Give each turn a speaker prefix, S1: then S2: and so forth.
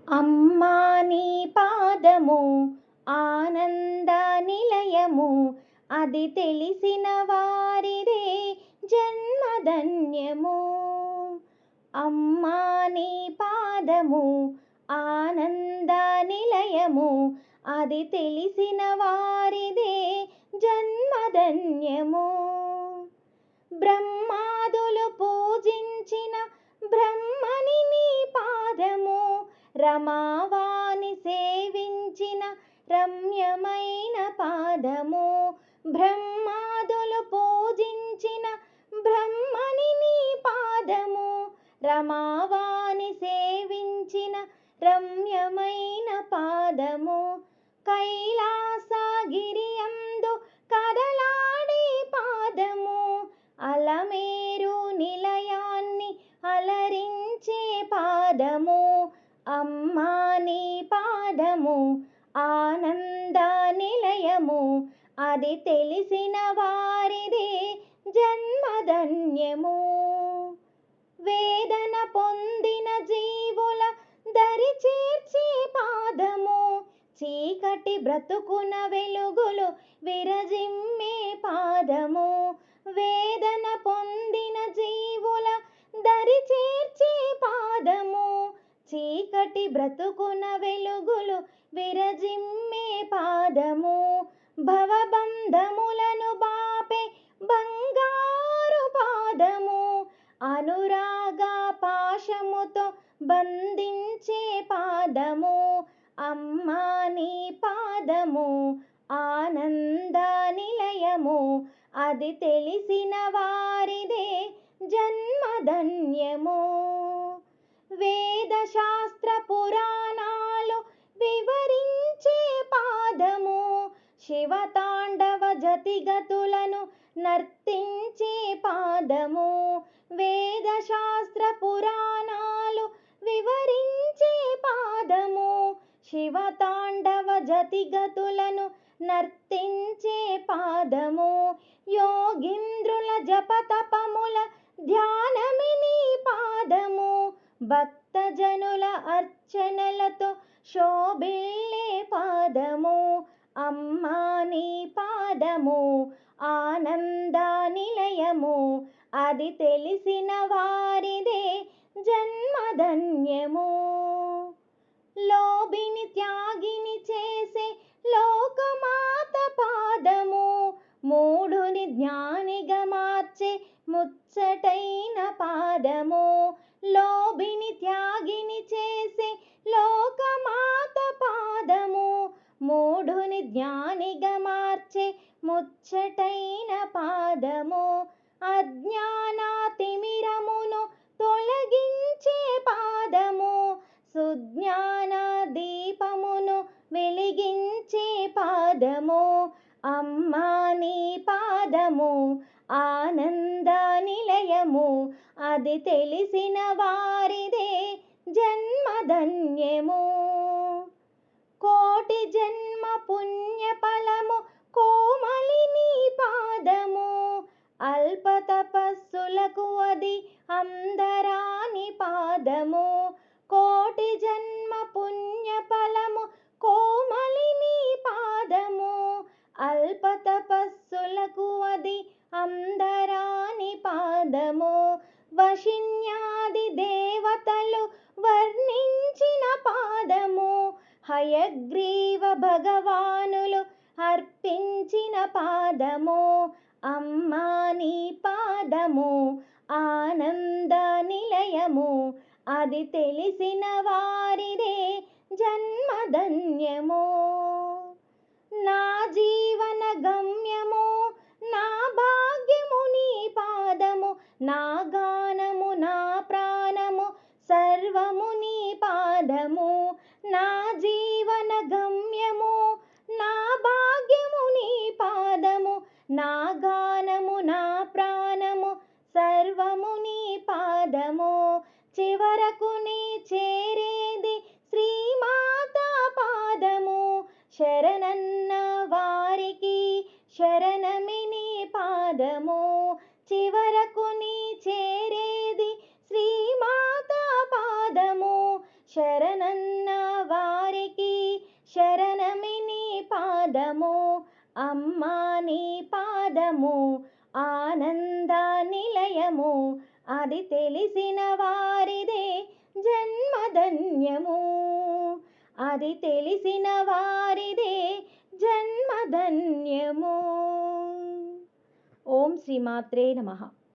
S1: అమ్మా నీ పాదము ఆనంద నిలయము, అది తెలిసిన వారిదే జన్మధన్యము. అమ్మా నీ పాదము ఆనంద నిలయము, అది తెలిసిన వారిదే జన్మధన్యము. బ్రహ్మాదులు పూజించిన బ్రహ్మని నీ పాదము, రమావాణి సేవించిన రమ్యమైన పాదము. బ్రహ్మాదులు పూజించిన బ్రహ్మని నీ పాదము, రమావాణి సేవించిన రమ్యమైన పాదము. కైలాసగిరియందు కదలాడే పాదము, అలమేరు నిలయాన్ని అలరించే పాదము. అమ్మా నీ పాదము ఆనంద నిలయము, అది తెలిసిన వారిదే జన్మధన్యము. వేదన పొందిన జీవుల దరి చేర్చే పాదము, చీకటి బ్రతుకున వెలుగులు విరజిమ్మే పాదము. వేదన పొందిన జీవుల దరి చేర్చే పాదము, చీకటి బ్రతుకున వెలుగులు విరజిమ్మే పాదము. భవబంధములను బాపే బంగారు పాదము, అనురాగ పాశముతో బంధించే పాదము. అమ్మా నీ పాదము ఆనంద నిలయము, అది తెలిసిన వారిదే జన్మధన్యము. వేద శాస్త్ర పురాణాలు వివరించే పాదము, శివతాండవ జతిగతులను నర్తించే పాదము. వేద శాస్త్ర పురాణాలు వివరించే పాదము, శివతాండవ జతిగతులను నర్తించే పాదము. యోగింద్రుల జపతపముల ధ్యానమి నీ పాదము, భక్తజనుల అర్చనలతో శోభిల్లే పాదము. అమ్మా నీ పాదము ఆనంద నిలయము, అది తెలిసిన వారిదే జన్మధన్యము. లోభిని త్యాగిని చేసే లోకమాత పాదము, మూఢుని జ్ఞానిగా మార్చే ముచ్చటైన పాదము. లోభిని త్యాగిని చేసే లోకమాత పాదము, మూఢుని జ్ఞానిగా మార్చే ముచ్చటైన పాదము. అజ్ఞాన తిమిరమును తొలగించే పాదము, సుజ్ఞాన దీపమును వెలిగించే పాదము. అమ్మా నీ పాదము ఆనంద నిలయము, అది తెలిసిన వారిదే జన్మధన్యము. కోటి జన్మ పుణ్య ఫలము కోమలి నీ పాదము, అల్ప తపస్సులకు అది అందరాని పాదము. కోటి జన్మ పుణ్య ఫలము కోమలి నీ పాదము, అల్ప తపస్సులకు అది అందరాని పాదము. వశిన్యాది దేవతలు వర్ణించిన పాదము, హయగ్రీవ భగవానులు అర్పించిన పాదము. అమ్మా నీ పాదము ఆనంద నిలయము, అది తెలిసిన వారిదే జన్మధన్యము. నా జీవన గమ్యము నా భాగ్యము నీ పాదము, నా గానము నా ప్రాణము సర్వము నీ పాదము. నా జీవన గమ్యము నా భాగ్యము నీ పాదము, నా గానము నా ప్రాణము సర్వము నీ పాదము. చివరకు నీ చేరేది శ్రీమాతా పాదము, శరణన్న వారికి శరణమి నీ పాదము. చివరకు నీ చేరేది శ్రీమాతా పాదము, శరణన్న శరణమి నీ పాదము అమ్మా నీ పాదము ఆనంద నిలయము అది తెలిసిన వారిదే జన్మధన్యము అది తెలిసిన వారిదే జన్మధన్యము. ఓం శ్రీమాత్రే నమః.